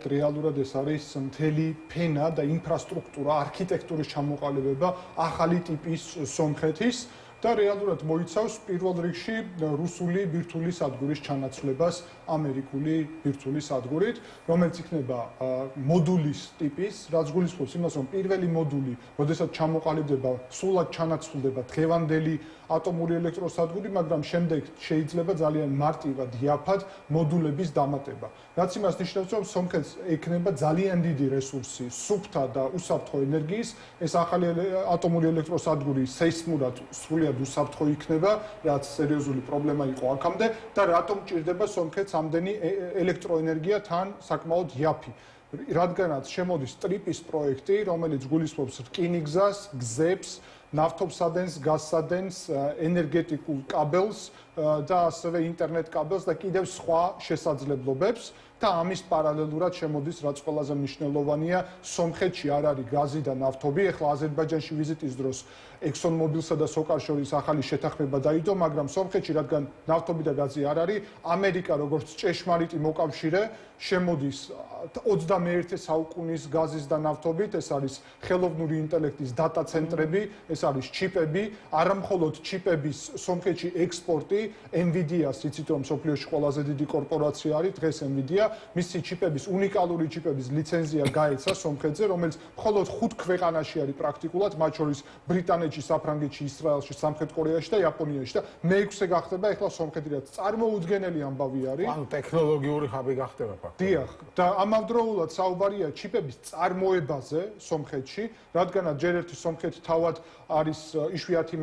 რეალურად ეს არის მთელი ფენა და ინფრასტრუქტურა, არქიტექტურის ჩამოყალიბება ახალი ტიპის სომხეთის და რეალურად მოიცავს პირველ რიგში რუსული ბირთვული სადგურის ჩანაცვლებას ამერიკული ბირთვული სადგურით, რომელიც იქნება მოდულის ტიპის, რაც გულისხმობს იმას, რომ პირველი მოდული, როდესაც ჩამოყალიბდება, სრულად ჩანაცვლდება დღევანდელი ატომური ელექტროსადგური, მაგრამ შემდეგ შეიძლება ძალიან მარტივად, იაფად მოდულების დამატება. რაც იმას ნიშნავს, რომ სომხეთს ექნება ძალიან დიდი რესურსი სუფთა და უსაფრთხო ენერგიის, ეს ახალი ატომური ელექტროსადგური სეისმურად სრულიად უსაფრთხო იქნება, რაც სერიოზული პრობლემა იყო აქამდე და რატომ ჭირდება სომხეთს ამდენი ელექტროენერგია თან საკმაოდ იაფი. რადგანაც შემოდის ტრიპის პროექტი, რომელიც გულისხმობს რკინიგზას, გზებს, ნავთობსადენს, გაზსადენს, ენერგეტიკულ კაბელს და ასევე ინტერნეტ კაბელს და კიდევ სხვა შესაძლებლობებს და ამის პარალელურად შემოდის, რაც ყველაზე მნიშვნელოვანია, სომხეთში არ არის გაზი და ნავთობი. ეხლა აზერბაიჯანში ვიზიტის დროს ExxonMobil-სა და SOCAR შორის ახალი შეთანხმება დაიდო, მაგრამ სომხეთში, რადგან ნავთობი და გაზი არ არის, ამერიკა როგორც ჭეშმარიტი მოკავშირე შემოდის 21 საუკუნის გაზის და ნავთობით, ეს არის ხელოვნური ინტელექტის დატა ცენტრები, ეს არის ჩიპები, არა მხოლოდ ჩიპების სომხეთში ექსპორტი, NVIDIA-ს იცით რომ მსოფლიოში ყველაზე დიდი კორპორაცია არის დღეს NVIDIA, მისი ჩიპების, უნიკალური ჩიპების ლიცენზია გაეცა სომხეთზე, რომელიც მხოლოდ 5 ქვეყანაში არის პრაქტიკულად, მათ შორის ბრიტანეთში, საფრანგეთში, ისრაელში, სამხრეთ კორეაში და იაპონიაში და მე-6 გახდება ეხლა სომხეთი, რაც წარმოუდგენელი ამბავი არის. ანუ ტექნოლოგიური ხაბი გახდება ფაქტობრივად. დიახ, და ამავდროულად საუბარია ჩიპების წარმოებაზე სომხეთში, რადგანაც ჯერ ერთი სომხეთი თავად არის იშვიათი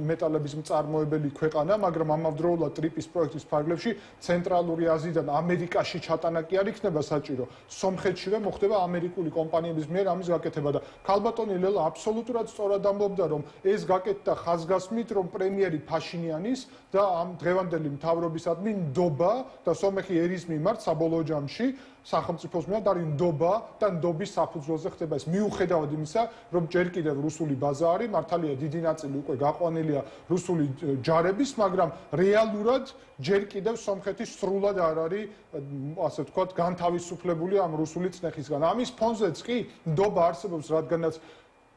მეტალების მწარმოებელი ქვეყანა, მაგრამ ამავდროულად ტრიპის პროექტის ფარგლებში ცენტრალური აზიიდან ამერიკაში ჩატანა კი არ იქნება საჭირო. სომხეთშივე მოხდება ამერიკული კომპანიების მიერ ამის გაკეთება და ქალბატონი ლელა აბსოლუტურად სწორად ამბობდა, რომ ეს გაკეთდა ხაზგასმით, რომ პრემიერი ფაშინიანის და ამ დღევანდელი მთავრობისადმი ნდობა და სომეხი ერის მიმართ საბოლოო ჯამში სახელმწიფოს მიმართ არის ნდობა და ნდობის საფუძველზე ხდება ეს. მიუხედავად იმისა, რომ ჯერ კიდევ რუსული ბაზა არის, მართალია დიდი ნაწილი უკვე გაყვანილია რუსული ჯარების, მაგრამ რეალურად ჯერ კიდევ სომხეთი სრულად არ არის, ასე ვთქვათ, განთავისუფლებული ამ რუსული წნეხისგან. ამის ფონზეც კი ნდობა არსებობს, რადგანაც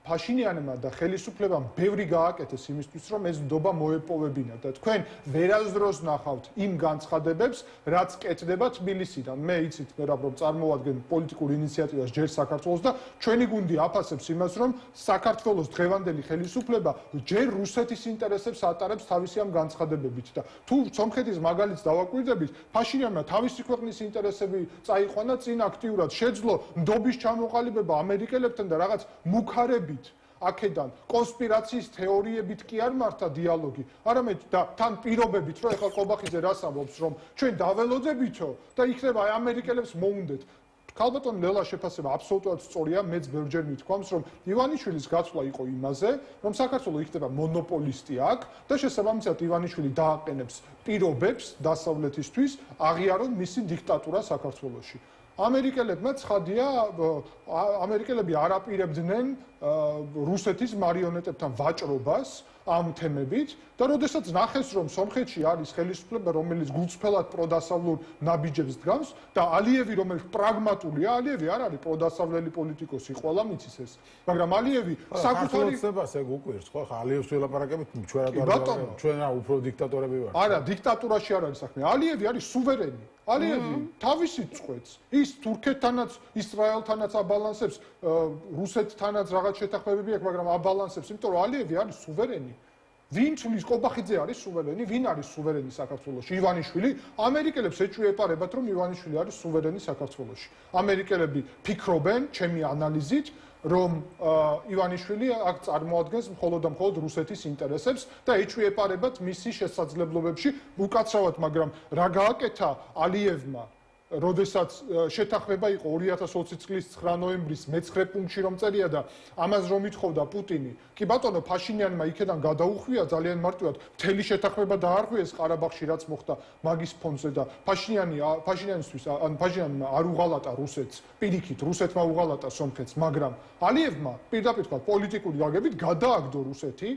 ფაშინიანმა და ხელისუფლებამ ბევრი გააკეთეს იმისთვის, რომ ეს ნდობა მოეპოვებინა და თქვენ ვერასდროს ნახავთ იმ განცხადებებს, რაც კეთდება თბილისიდან. მე იცით, რომ წარმოვადგენ პოლიტიკურ ინიციატივას ჯერ საქართველოს და ჩვენი გუნდი აფასებს იმას, რომ საქართველოს დღევანდელი ხელისუფლება ჯერ რუსეთის ინტერესებს ატარებს თავისი ამ განცხადებებით და თუ სომხეთის მაგალითს დავაკვირდებით, ფაშინიანმა თავისი ქვეყნის ინტერესები წაიყვანა წინ აქტიურად შეძლო ნდობის ჩამოყალიბება ამერიკელებთან და რაღაც მუქარები აქედან კონსპირაციის თეორიებით კი არ მართა დიალოგი, არამედ და თან პირობებით, რომ ეხლა ყობახიძე რას ამბობს, რომ ჩვენ დაველოდებითო და იქნება აი ამერიკელებს მოუნდეთ. ქალბატონ ლელას შეფასება აბსოლუტურად სწორია, მეც ბევრჯერ მithქვამს, რომ ივანიშვილის გაცვლა იყო იმაზე, რომ საქართველოს იქნება მონოპოლისტი აქ და შესაბამისად ივანიშვილი დააყენებს პირობებს დასავლეთისთვის, აღიარონ მისი დიქტატურა საქართველოში. ამერიკელებმა ცხადია, ამერიკელები არ აპირებდნენ რუსეთის მარიონეტებთან ვაჭრობას ამ თემებით და როდესაც ნახეს, რომ სომხეთში არის ხელისუფლება, რომელიც გულწრფელად პროდასავლურ ნაბიჯებს დგამს და ალიევი, რომელიც პრაგმატულია, ალიევი არ არის პროდასავლელი პოლიტიკოსი, ყველა მიცის ეს. მაგრამ ალიევი საკუთარი ხსებას ეგ უკვირს, ხო, ხა ალიევს ველაპარაკებით, ჩვენ რა უფრო დიქტატორები ვართ. არა, დიქტატურაში არ არის საქმე. ალიევი არის სუვერენი. ალიევი თავისით წყვეტს. ის თურქეთთანაც, ისრაელთანაც აბალანსებს, რუსეთთანაც რაღაც შეთანხმებები აქვს, მაგრამ აბალანსებს, იმიტომ რომ ალიევი არის სუვერენი. ვინ თulis ყობახიძე არის სუვერენი? ვინ არის სუვერენი საქართველოში? ივანიშვილი? ამერიკელებს ეჭვიეპარებათ, რომ ივანიშვილი არის სუვერენი საქართველოში. ამერიკელები ფიქრობენ, ჩემი ანალიზით, რომ ივანიშვილი აქ წარმოადგენს მხოლოდ და მხოლოდ რუსეთის ინტერესებს და ეჭვიეპარებათ მისი შესაძლებლობებში უკაცრავად, მაგრამ რა გააკეთა ალიევმა, როდესაც შეთანხმება იყო 2020 წლის 9 ნოემბრის მე-9 პუნქტში რომ წერია და ამას რომ ითხოვდა პუტინი, კი ბატონო ფაშინიანმა იქიდან გადაუხვია ძალიან მარტივად, მთელი შეთანხმება დაარღვიეს ყარაბაღში რაც მოხდა მაგის ფონზე და ფაშინიანისთვის ფაშინიანმა არ უღალატა რუსეთს, პირიქით რუსეთმა უღალატა სომხეთს, მაგრამ ალიევმა პირდაპირ თქვა პოლიტიკური გაგებით გადააგდო რუსეთი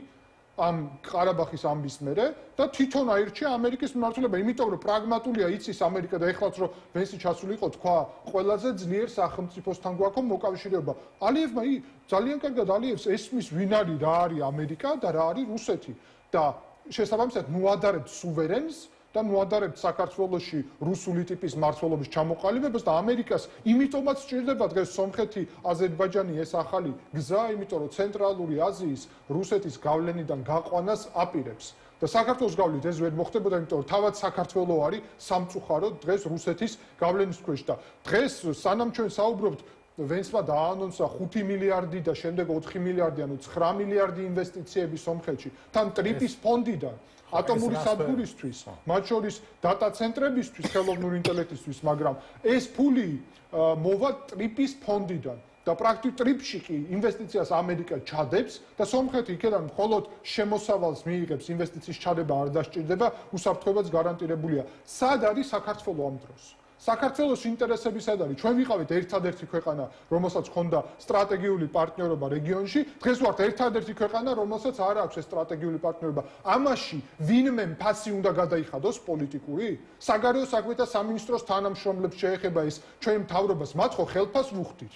ამ ყარაბაღის ამბის მერე და თვითონ აირჩია ამერიკის მმართველობა, იმიტომ რომ პრაგმატულია იცის ამერიკა და ეხლაც რომ ვენსი ჩასული იყო თქვა ყველაზე ძლიერ სახელმწიფოსთან გვაქვს მოკავშირეობა. ალიევმა ძალიან კარგად ალიევს ესმის ვინ არის რა არის ამერიკა და რა არის რუსეთი და შესაბამისად მოადარებთ სუვერენს და მოადარებთ საქართველოში რუსული ტიპის მმართველობის ჩამოყალიბებას და ამერიკას იმიტომაც სჭირდება დღეს სომხეთი, აზერბაიჯანი ეს ახალი გზა, იმიტომ რომ ცენტრალური აზიის რუსეთის გავლენიდან გაყვანას აპირებს. და საქართველოს გავლით ეს ვერ მოხდებოდა, იმიტომ რომ თავად საქართველო არის სამწუხაროდ დღეს რუსეთის გავლენის ქვეშ და დღეს სანამ ჩვენ საუბრობთ ვენსმა დაანონსა 5 მილიარდი და შემდეგ 4 მილიარდი, ანუ 9 მილიარდი ინვესტიციები სომხეთში, თან ტრიპის ფონდიდან ატომური სადგურისთვის, მათ შორის დატა ცენტრებისთვის, ხელოვნური ინტელექტისთვის, მაგრამ ეს ფული მოვა ტრიპის ფონდიდან და პრაქტიკ ტრიპში კი ინვესტიციას ამერიკა ჩადებს და სომხეთი იქიდან მხოლოდ შემოსავალს მიიღებს, ინვესტიციის ჩადება არ დასჭირდება, უსაფრთხოებაც გარანტირებულია. სად არის საქართველო ამ დროს? საქართველოს ინტერესები სად არის? ჩვენ ვიყავით ერთადერთი ქვეყანა, რომელსაც ჰქონდა სტრატეგიული პარტნიორობა რეგიონში, დღეს ვართ ერთადერთი ქვეყანა, რომელსაც არ აქვს ეს სტრატეგიული პარტნიორობა. ამაში ვინმე ფასი უნდა გადაიხადოს პოლიტიკური? საგარეო საქმეთა სამინისტროს თანამშრომლებს შეეხება ეს ჩვენ მთავრობას, მათ ხო ხელფას ვუხდით.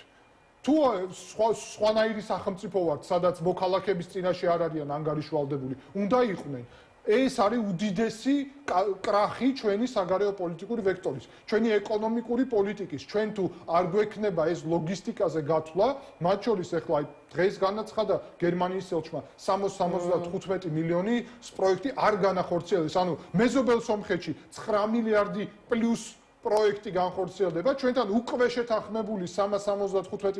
თუ სხვანაირი სახელმწიფო ვართ, სადაც მოქალაქეების წინაშე არ არიან ანგარიშვალდებული, უნდა იყვნენ. ეს არის უდიდესი კრახი ჩვენი საგარეო პოლიტიკური ვექტორის, ჩვენი ეკონომიკური პოლიტიკის, ჩვენ თუ არ გვექნება ეს ლოგისტიკაზე გათვლა, მათ შორის ახლა დღეს განაცხადა გერმანიის ელჩმა 75 მილიონი პროექტი არ განახორციელდეს, ანუ მეზობელ სომხეთში 9 მილიარდი პლუს პროექტი განხორციელდება, ჩვენთან უკვე შეთანხმებული 375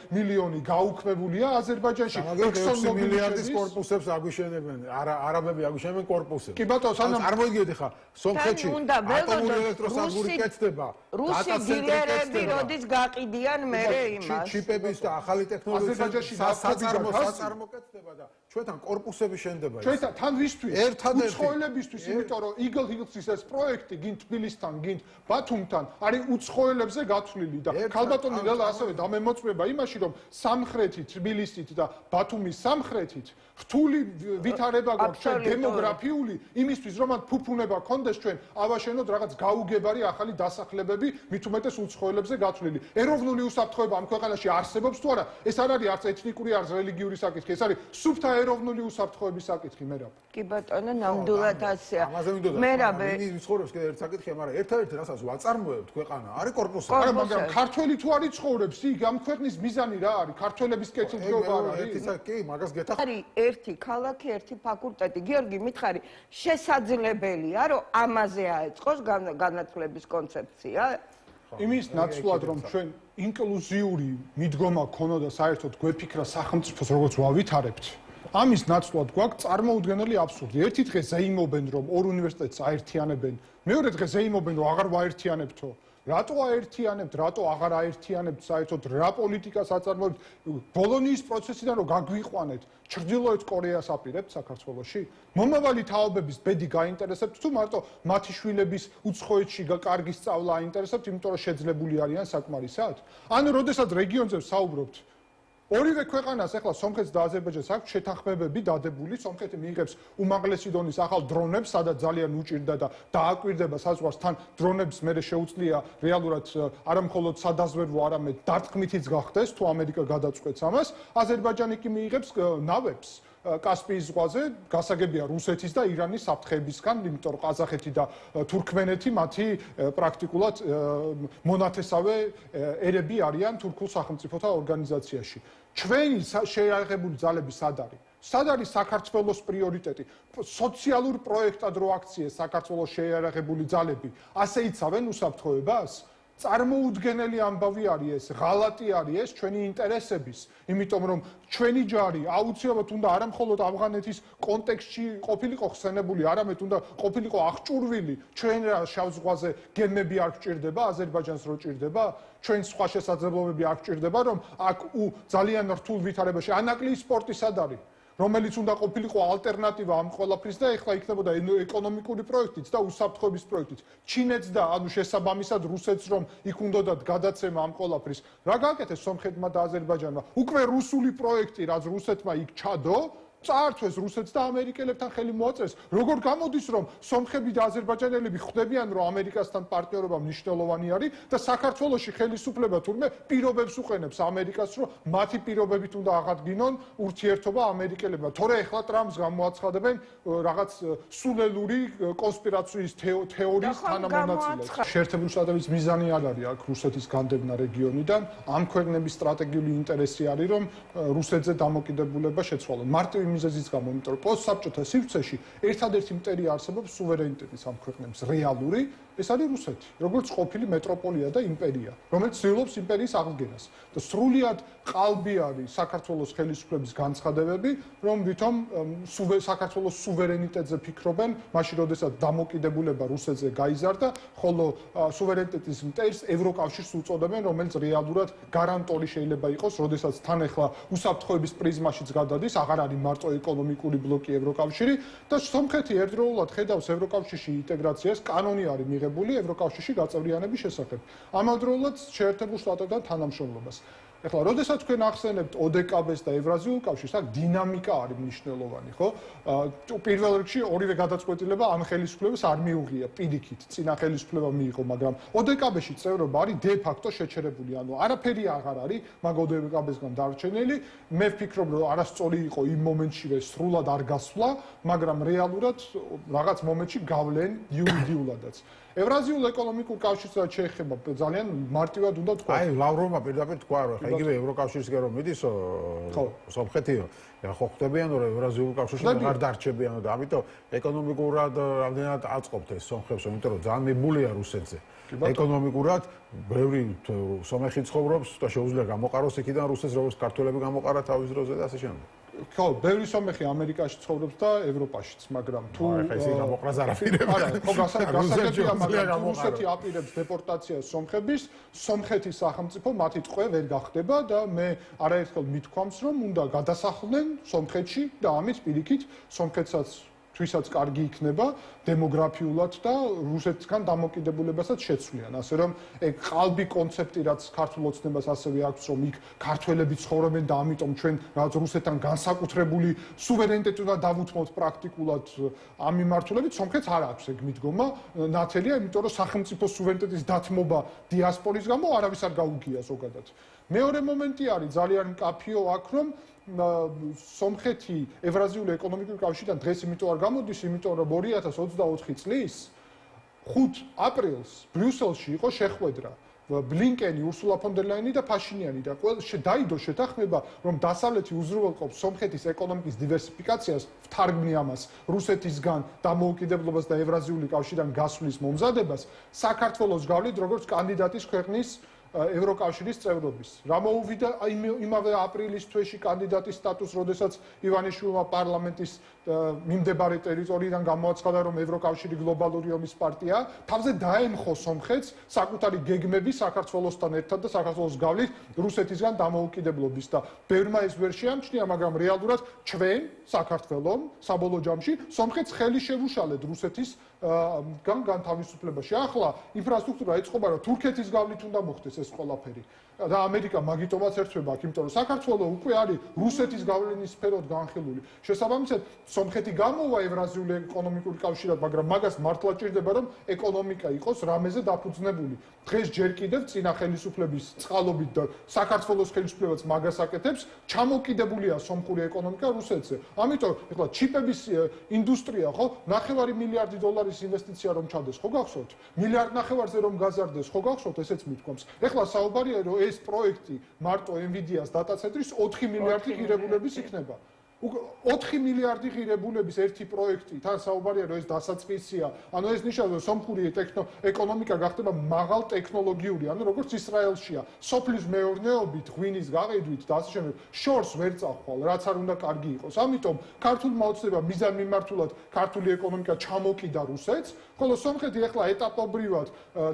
მილიონი გაუქმებულია აზერბაიჯანში. 6 მილიარდის კორპუსებს აგვიშენებენ, არაბები აგვიშენებენ კორპუსებს. კი ბატონო, სანამ წარმოგიდგენთ ხა, სომხეთში ატომური ელექტროსადგური კეთდება. რუსი დილერები როდის გაყიდიან მერე იმას. ჩიპების და ახალი ტექნოლოგიების საწარმო კეთდება და ჩვენთან კორპუსები შენდება. ჩვენთან თან ვისთვის? უცხოელებისთვის, იმიტომ რომ Eagle Hills-ის ეს პროექტი გინ თბილისთან, გინ ბათუმთან არის უცხოელებზე გათვლილი და ქალბატონი ლელა ასევე დამემოწმება იმაში, რომ სამხრეთით, თბილისით და ბათუმის სამხრეთით რთული ვითარება გვაქვს ჩვენ დემოგრაფიული იმისთვის, რომ მათ ფუფუნება კონდეს ჩვენ ავაშენოთ რაღაც გაუგებარი ახალი დასახლებები, მით უმეტეს უცხოელებზე გათვლილი. ეროვნული უსაფრთხოება ამ ქვეყანაში არსებობს თუ არა? ეს არ არის არც ეთნიკური, არც რელიგიური საკითხი, ეს არის სუფთა ეროვნული უსაფრთხოების საკითხი, მერაბ. კი ბატონო, ნამდვილად ასეა. მერაბ, ვიცხოვრობს კიდე ერთ საკითხია, მაგრამ ერთ-ერთი რასაც ვაწარმოებთ ქვეყანა, არის კორპუსი. არა, მაგრამ ქართველი თუ არის ცხოვრობს, იქ ამ ქვეყნის მიზანი რა არის? ქართველების კეთილდღეობა არ არის? კი, მაგას გეთახ. არის ერთი ქალაქი, ერთი ფაკულტეტი. გიორგი, მითხარი, შესაძლებელია, რომ ამაზე აეწყოს განათლების კონცეფცია? იმის ნაცვლად, რომ ჩვენ ინკლუზიური მიდგომა ქონოდა საერთოდ გვეფიქრა სახელმწიფოს როგორც ვავითარებთ. ამის ნაცვლად გვაქვს წარმოუდგენელი აბსურდი. ერთი დღე ზეიმობენ, რომ ორ უნივერსიტეტს აერთიანებენ, მეორე დღე ზეიმობენ, რომ აღარ ვაერთიანებთო. რატო აერთიანებთ, რატო აღარ აერთიანებთ საერთოდ რა პოლიტიკას აწარმოებთ? ბოლონიის პროცესიდან რომ გაგვიყვანეთ, ჩრდილოეთ კორეას აპირებთ საქართველოში? მომავალი თაობების ბედი გაინტერესებთ თუ მარტო მათი შვილების უცხოეთში კარგი სწავლა აინტერესებთ, იმიტომ რომ შეძლებული არიან საკმარისად? ანუ როდესაც რეგიონზე ვსაუბრობთ, ორივე ქვეყანას ახლა სომხეთს და აზერბაიჯანს აქვს შეთანხმებები დადებული, სომხეთი მიიღებს უმაღლესი დონის ახალ დრონებს, სადაც ძალიან უჭირდა და დააკვირდება საზღვარს, თან დრონებს მერე შეუძლია რეალურად არა მხოლოდ სადაზვერვო, არამედ დარტყმითიც გახდეს, თუ ამერიკა გადაწყვეტს ამას. აზერბაიჯანი კი მიიღებს ნავებს კასპიის ზღვაზე, გასაგებია რუსეთის და ირანის საფრთხეებისგან, იმიტომ რომ ყაზახეთი და თურქმენეთი მათი პრაქტიკულად მონათესავე ერები არიან თურქულ სახელმწიფოთა ორგანიზაციაში. ჩვენი შეიარაღებული ძალები სად არის? სად არის საქართველოს პრიორიტეტი? სოციალურ პროექტად რო აქციეს საქართველოს შეიარაღებული ძალები, ასე იცავენ უსაფრთხოებას? წარმოუდგენელი ამბავი არის ეს, ღალატი არის ეს ჩვენი ინტერესების, იმიტომ რომ ჩვენი ჯარი აუცილებლად უნდა არა მხოლოდ ავღანეთის კონტექსტში ყოფილიყო ხსენებული, არამედ უნდა ყოფილიყო აღჭურვილი, ჩვენ რა შავ ზღვაზე გემები არ გჭირდება, აზერბაიჯანს რო ჭირდება, ჩვენ სხვა შესაძლებლობები არ გჭირდება, რომ აქ ძალიან რთულ ვითარებაში ანაკლიის სპორტი სად არის? რომელიც უნდა ყოფილიყო ალტერნატივა ამ ყველაფრის და ეხლა იქნებოდა ეკონომიკური პროექტიც და უსაფრთხოების პროექტიც. ჩინეთს და ანუ შესაბამისად რუსეთს რომ იქ უნდათ გადაცემა ამ ყველაფრის. რა გააკეთეს სომხეთმა და აზერბაიჯანმა? უკვე რუსული პროექტი, რაც რუსეთმა იქ ჩადო, წაართვეს რუსეთს და ამერიკელებთან ხელი მოაწერეს. როგორ გამოდის, რომ სომხები და აზერბაიჯანელები ხვდებიან, რომ ამერიკასთან პარტნიორობა მნიშვნელოვანი არის და საქართველოში ხელისუფლება თურმე პირობებს უყენებს ამერიკას, რომ მათი პირობებით უნდა აღადგინონ ურთიერთობა ამერიკელებმა. თორე ეხლა ტრამპს გამოაცხადებენ რაღაც სულელური კონსპირაციის თეორიის თანამონაწილეს. შეერთებული შტატების მიზანი არ არის აქ რუსეთის განდევნა რეგიონიდან. ამ ქვეყნების სტრატეგიული ინტერესი არის, რომ რუსეთზე დამოკიდებულება შეცვალონ. მარტივი მიზეზის გამო, იმიტომ რომ პოსტსაბჭოთა სივრცეში ერთადერთი მტერი არსებობს სუვერენიტეტის ამ ქვეყნების რეალური, ეს არის რუსეთი, როგორც ყოფილი მეტროპოლია და იმპერია, რომელიც ცდილობს იმპერიის აღდგენას. და სრულიად ყალბი არის საქართველოს ხელისუფლების განცხადებები, რომ ვითომ საქართველოს სუვერენიტეტზე ფიქრობენ, მაშინ როდესაც დამოკიდებულება რუსეთზე გაიზარდა, ხოლო სუვერენიტეტის მტერს ევროკავშირს უწოდებენ, რომელიც რეალურად გარანტორი შეიძლება იყოს, როდესაც თან ახლა უსაფრთხოების პრიზმაშიც გადადის, აღარ არის მარტო ეკონომიკური ბლოკი ევროკავშირი და სომხეთი ერთდროულად ხედავს ევროკავშირში ინტეგრაციას, კანონი არის მიღებული ევროკავშირში გაწევრიანების შესახებ. ამავდროულად შეერთებულ შტატებთან თანამშრომლობას. ეხლა, როდესაც თქვენ ახსენებთ ODKB-ს და ევრაზიულ კავშირს, აქ დინამიკა არის მნიშვნელოვანი, ხო? პირველ რიგში ორივე გადაწყვეტილება ამ ხელისუფლებას არ მიუღია პირიქით, წინა ხელისუფლება მიიღო, მაგრამ ODKB-ში წევრობა არის de facto შეჩერებული, ანუ არაფერი აღარ არის მაგ ODKB-სგან დარჩენილი. მე ვფიქრობ, რომ არასწორი იყო იმ მომენტშივე სრულად არ გასვლა, მაგრამ რეალურად რაღაც მომენტში გავლენ იურიდიულადაც. ევრაზიულ ეკონომიკურ კავშირსაც შეეხება ძალიან მარტივად უნდა თქვა. აი, ლავროვმა პირდაპირ თქვა, რომ ხა იგივე ევროკავშირისგან რომ მიდის სომხეთიო, ხო ხვდებიან, რომ ევრაზიულ კავშირში აღარ დარჩებიან და ამიტომ ეკონომიკურად რამდენად აწყობთ ეს სომხებს, იმიტომ რომ ძალიან მიბულია რუსეთზე. ეკონომიკურად ბევრი სომეხი ცხოვრობს და შეუძლია გამოყაროს იქიდან რუსეთს, როგორც ქართველები გამოყარა თავის დროზე და ასე შემდეგ. ხო, ბევრი სომეხი ამერიკაში ცხოვრობს და ევროპაშიც, მაგრამ თუ ესე გამოყრას არაფერია. არა, ხო, გასაგებია, მაგრამ რუსეთი აპირებს დეპორტაციას სომხების, სომხეთის სახელმწიფო მათი ტყვე ვერ გახდება და მე არაერთხელ მithქვამს, რომ უნდა გადასახლდნენ სომხეთში და ამით პირიქით სომხეთსაც თვისაც კარგი იქნება დემოგრაფიულად და რუსეთთან დამოკიდებულებასაც შეცვლიან. ასე რომ ეგ ყალბი კონცეფტი რაც ქართულ ოცნებას ასევე აქვს, რომ იქ ქართველები ცხოვრობენ და ამიტომ ჩვენ რაღაც რუსეთთან განსაკუთრებული სუვერენიტეტი უნდა დავუთმოთ პრაქტიკულად ამ მიმართულებით, სომხეთს არ აქვს ეგ მიდგომა ნათელია, იმიტომ რომ სახელმწიფო სუვერენიტეტის დათმობა დიასპორის გამო არავის არ გაუგია ზოგადად. მეორე მომენტი არის ძალიან მკაფიო აქ, რომ სომხეთი ევრაზიული ეკონომიკური კავშირიდან დღეს იმიტომ არ გამოდის, იმიტომ რომ 2024 წლის 5 აპრილს ბრიუსელში იყო შეხვედრა ბლინკენი, ურსულა ფონ დერ ლაიანი და ფაშინიანი და დაიდო შეთანხმება, რომ დასავლეთი უზრუნველყოფს სომხეთის ეკონომიკის დივერსიფიკაციას, ვთარგმნი ამას რუსეთისგან დამოუკიდებლობას და ევრაზიული კავშირიდან გასვლის მომზადებას, საქართველოს გავლით როგორც კანდიდატის ქვეყნის ევროკავშირის წევრობის. რა მოუვიდა იმავე აპრილის თვეში კანდიდატის სტატუსს, როდესაც ივანიშვილმა პარლამენტის მიმდებარე ტერიტორიიდან გამოაცხადა, რომ ევროკავშირი გლობალური ომის პარტია, თავზე დაემხო სომხეთს საკუთარი გეგმები საქართველოსთან ერთად და საქართველოს გავლით რუსეთისგან დამოუკიდებლობის და ბევრმა ეს ვერ შეამჩნია, მაგრამ რეალურად ჩვენ საქართველოს საბოლოო ჯამში სომხეთს ხელი შევუშალეთ რუსეთის განთავისუფლებაში. ახლა ინფრასტრუქტურა ეწყობა, რომ თურქეთის გავლით უნდა მოხდეს ეს ყველაფერი. და ამერიკა მაგიტომაც ერთვება აქ, იმიტომ რომ საქართველოს უკვე არის რუსეთის გავლენის სფეროდ განხილული. შესაბამისად, სომხეთი გამოვა ევრაზიული ეკონომიკური კავშირად, მაგრამ მაგას მართლა ჭირდება, რომ ეკონომიკა იყოს რამეზე დაფუძნებული. დღეს ჯერ კიდევ წინა ხელისუფლების წყალობით და საქართველოს ხელისუფლებაც მაგას აკეთებს, ჩამოკიდებულია სომხური ეკონომიკა რუსეთზე. ამიტომ ეხლა ჩიპების ინდუსტრია, ხო, 9 მილიარდი დოლარის ინვესტიცია რომ ჩადეს, ხო გახსოვთ? მილიარდ 9-ზე რომ გაზარდეს, ხო გახსოვთ, ესეც მithქვამს. ეხლა საუბარია, რომ ეს პროექტი მარტო NVIDIA-ს დატა ცენტრის 4 მილიარდი ღირებულების იქნება. 4 მილიარდი ღირებულების ერთი პროექტი, თან საუბარია, რომ ეს დასაწყისია. ანუ ეს ნიშნავს, რომ სომხური ეკონომიკა გახდება მაღალ ტექნოლოგიური, ანუ როგორც ისრაელშია, სოფლის მეურნეობით, ღვინის გაყიდვით და ასე შემდეგ, შორს ვერ წახვალ, რაც არ უნდა კარგი იყოს. ამიტომ ქართულმა ოცნებამ მიზან მიმართულად ქართული ეკონომიკა ჩამოკიდა რუსეთს, ხოლო სომხეთი ახლა ეტაპობრივად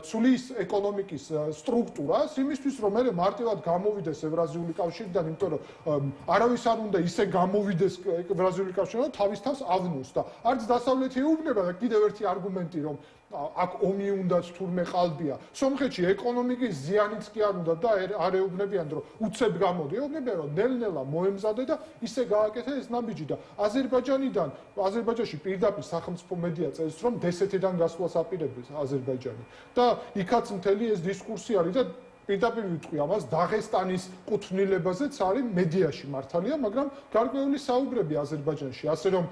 ცulis ეკონომიკის სტრუქტურას იმისთვის, რომ მე მარტივად გამოვიდეს ევრაზიული კავშირიდან, იმიტომ რომ არავის არ უნდა ისე გამოვიდეს მოვიდეს ბრაზილიური კავშირი და თავის თავს ავნოს და არც დასავლეთი ეუბნება და კიდევ ერთი არგუმენტი რომ აქ ომი უნდათ თურმე ყალბია. სომხეთში ეკონომიკის ზიანიც კი არ უნდა და არ ეუბნებიან რომ უცებ გამოდი. ეუბნებიან რომ ნელ-ნელა მოემზადე და ისე გააკეთე ეს ნაბიჯი და აზერბაიჯანში პირდაპირ სახელმწიფო მედია წერს რომ დსთ-დან გასვლას აპირებს აზერბაიჯანი. და იქაც მთელი ეს დისკურსი არის და პირდაპირ ვიტყვი ამას დაღესტანის კუთვნილებაზეც არის მედიაში მართალია, მაგრამ გარკვეული საუბრები აზერბაიჯანში, ასე რომ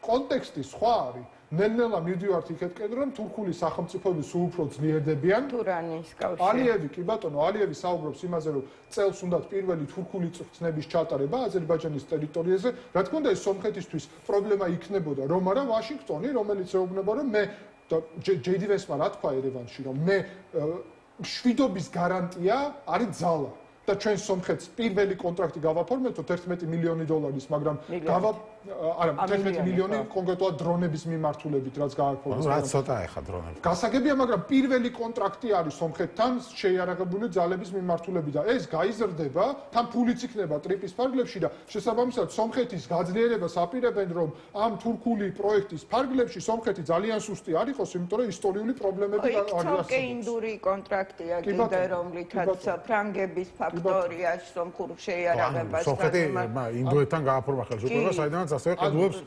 კონტექსტი სხვა არის. ნელ-ნელა მივდივართ იქეთკენ რომ თურქული სახელმწიფოები სულ უფრო ძლიერდებიან. თურანის კავშირი. ალიევი კი ბატონო, ალიევი საუბრობს იმაზე, რომ წელს უნდათ პირველი თურქული წვრთნების ჩატარება აზერბაიჯანის ტერიტორიაზე. რა თქმა უნდა, ეს სომხეთისთვის პრობლემა იქნებოდა, რომ არა ვაშინგტონი, რომელიც ეუბნება, რომ მე ჯეიდი ვესმა რა თქვა ერევანში, რომ მე შვიდობის გარანტია არის ძალა. და ჩვენ სომხეთს პირველი კონტრაქტი გავაფორმებთ 11 მილიონი დოლარის, მაგრამ არა 11 მილიონი კონკრეტულად დრონების მიმართულებით, რაც გააფორმეს. რა ცოტა ეხა დრონები. გასაგებია, მაგრამ პირველი კონტრაქტი არის სომხეთთან შეიარაღებული ძალების მიმართულებით და ეს გაიზრდება, თან ფულიც იქნება ტრიპის ფარგლებში და შესაბამისად სომხეთის გაძლიერებას აპირებენ, რომ ამ თურქული პროექტის ფარგლებში სომხეთი ძალიან სუსტი არ იყოს, იმიტომ რომ ისტორიული პრობლემები არის. თორე ინდური კონტრაქტია კიდე, რომლითაც ფრანგების ფაქტორიაში სომხურ შეიარაღებას სომხეთი ინდოეთთან გააფორმა ხელშეკრულება, საიდანაც ასევე ყიდულობს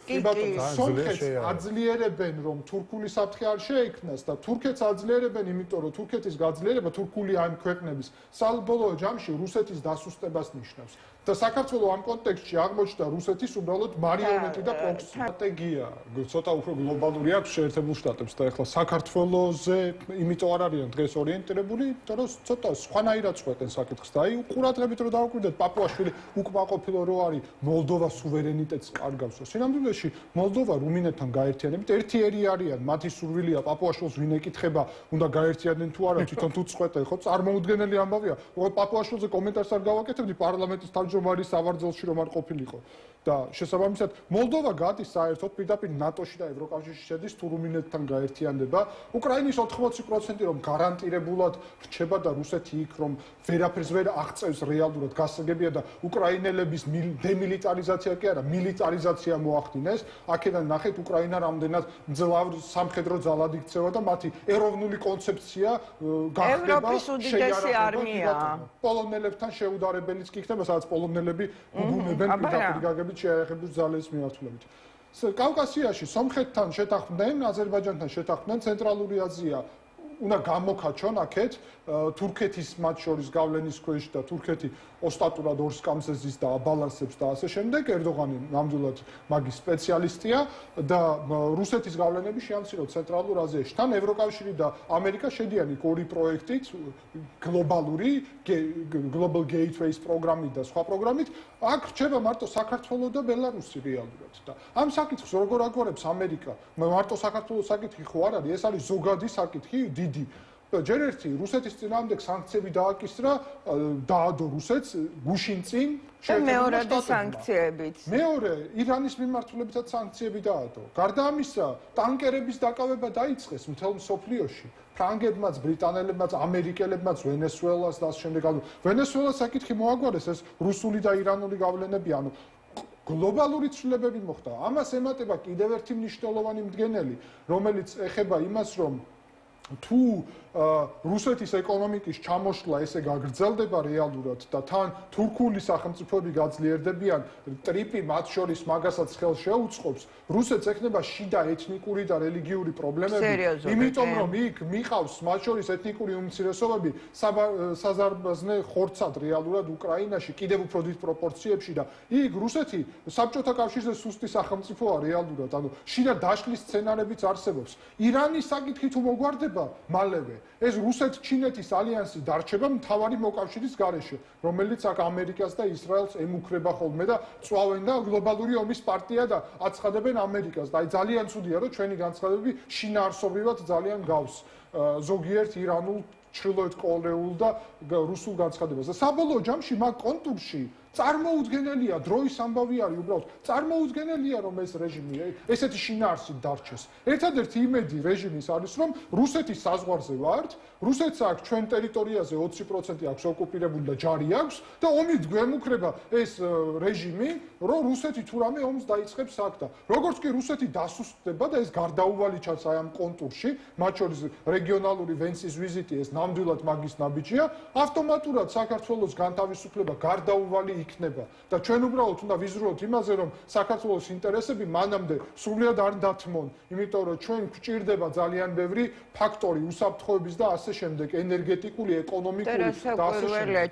სომხეთს აძლიერებენ, რომ თურქული საფრთხე არ შეექმნას და თურქეთს აძლიერებენ, იმიტომ რომ თურქეთის გაძლიერება თურქული ამ ქვეყნების საბოლოო ჯამში რუსეთის დასუსტებას ნიშნავს. და საქართველოს ამ კონტექსტში აღმოჩნდა რუსეთის უბრალოდ მარიონეტი და პროქსი სტრატეგია. ცოტა უფრო გლობალური აქვს შეერთებულ შტატებს და ეხლა საქართველოზე იმიტომ არ არიან დღეს ორიენტირებული, იმიტომ რომ ცოტა სხვანაირად ხვეტენ საკითხს და აი ყურადღებით რომ დავუკვირდეთ პაპუაშვილი უკმაყოფილო რო არის მოლდოვა სუვერენიტეტს კარგავს. სინამდვილეში მოლდოვა რუმინეთთან გაერთიანებით ერთიერი არიან, მათი სურვილია პაპუაშვილს ვინ ეკითხება, უნდა გაერთიანდნენ თუ არა, თვითონ თუ წყვეტენ, ხო წარმოუდგენელი ამბავია. უბრალოდ პაპუაშვილზე კომენტარს არ გავაკეთებდი პარლამენტის თავმჯდომარის სავარძელში რომ არ ყოფილიყო. და შესაბამისად მოლდოვა გადის საერთოდ პირდაპირ ნატოში და ევროკავშირში შედის თუ რუმინეთთან გაერთიანდება. უკრაინის 80% რომ გარანტირებულად რჩება და რუსეთი იქ რომ ვერაფერს ვერ აღწევს რეალურად გასაგებია და უკრაინელების დემილიტარიზაცია კი არა, მილიტარიზაცია მოახდინეს. აქედან ნახეთ უკრაინა რამდენად მძლავრ სამხედრო ძალად იქცევა და მათი ეროვნული კონცეფცია გახდება ევროპის უდიდესი არმია. პოლონელებთან შეუდარებელიც კი იქნება, სადაც პოლონელები უგუნებენ პირდაპირ გაგებით შეიარაღებული ძალების მიმართულებით. კავკასიაში სომხეთთან შეთანხმდნენ, აზერბაიჯანთან შეთანხმდნენ, ცენტრალური აზია უნდა გამოკაჩონ აქეთ თურქეთის მათ შორის გავლენის ქვეშ და თურქეთი ოსტატურად ორ სკამსეზის და აბალანსებს და ასე შემდეგ. ერდოღანი ნამდვილად მაგის სპეციალისტია და რუსეთის გავლენები შეამციროთ ცენტრალურ აზიაში. თან ევროკავშირი და ამერიკა შედიან იქ ორი პროექტით, გლობალური Global Gateways პროგრამით და სხვა პროგრამით. აქ რჩება მარტო საქართველო და ბელარუსი რეალურად და ამ საკითხს როგორ აგვარებს ამერიკა? მარტო საქართველოს საკითხი ხო არ არის, ეს არის ზოგადი საკითხი, დიდი. ჯერ ერთი რუსეთის წინააღმდეგ სანქციები დააკისრა, დაადო რუსეთს გუშინ წინ მეორედ სანქციებით. მეორე ირანის მიმართულებითაც სანქციები დაადო. გარდა ამისა, ტანკერების დაკავება დაიწყეს მთელ მსოფლიოში. ფრანგებმაც, ბრიტანელებმაც, ამერიკელებმაც, ვენესუელას და ამ შემდეგ. ვენესუელას საკითხი მოაგვარეს ეს რუსული და ირანული გავლენები, ანუ გლობალური ცვლილებები მოხდა. ამას ემატება კიდევ ერთი მნიშვნელოვანი მდგენელი, რომელიც ეხება იმას, რომ თუ რუსეთის ეკონომიკის ჩამოშლა ესე გაგრძელდება რეალურად და თან თურქული სახელმწიფოები გაძლიერდებიან, ტრიპი მათ შორის მაგასაც ხელს შეუწყობს, რუსეთს ექნება შიდა ეთნიკური და რელიგიური პრობლემები, იმიტომ რომ იქ მიყავს მათ შორის ეთნიკური უმცირესობები საზარბაზნე ხორცად რეალურად უკრაინაში კიდევ უფრო დიდ პროპორციებში და იქ რუსეთი საბჭოთა კავშირზე სუსტი სახელმწიფოა რეალურად, ანუ შიდა დაშლის სცენარებიც არსებობს. ირანის საკითხი თუ მოგვარდება მალევე ეს რუსეთ-ჩინეთის ალიანსი დარჩება მთავარი მოკავშირის გარეშე, რომელიც აქ ამერიკას და ისრაელს ემუქრება ხოლმე და წვავენ და გლობალური ომის პარტია და აცხადებენ ამერიკას. და აი ძალიან ცუდია, რომ ჩვენი განცხადებები შინაარსობრივად ძალიან გავს ზოგიერთ ირანულ, ჩრდილოეთ კორეულ და რუსულ განცხადებას. და საბოლოო ჯამში მაგ კონტურში წარმოუდგენელია, დროის ამბავი არის უბრალოდ. წარმოუდგენელია რომ ეს რეჟიმი ესეთი შინაარსით დარჩეს. ერთადერთი იმედი რეჟიმის არის რომ რუსეთის საზღვარზე ვართ, რუსეთს აქვს ჩვენ ტერიტორიაზე 20% აქვს ოკუპირებული და ჯარი აქვს და ომით გვემუქრება ეს რეჟიმი, რომ რუსეთი თუ რამე ომს დაიწყებს აქ და როგორც კი რუსეთი დასუსტდება და ეს გარდაუვალი ჩანს აი ამ კონტურში, მათ შორის რეგიონალური ვენსის ვიზიტი ეს ნამდვილად მაგის ნაბიჯია, ავტომატურად საქართველოს განთავისუფლება გარდაუვალი იქნება და ჩვენ უბრალოდ უნდა ვიზრუნოთ იმაზე, რომ საქართველოს ინტერესები მანამდე სრულიად არ დათმონ, იმიტომ რომ ჩვენ გვჭირდება ძალიან ბევრი ფაქტორი უსაფრთხოების და ასე შემდეგ, ენერგეტიკული, ეკონომიკური და ასე შემდეგ.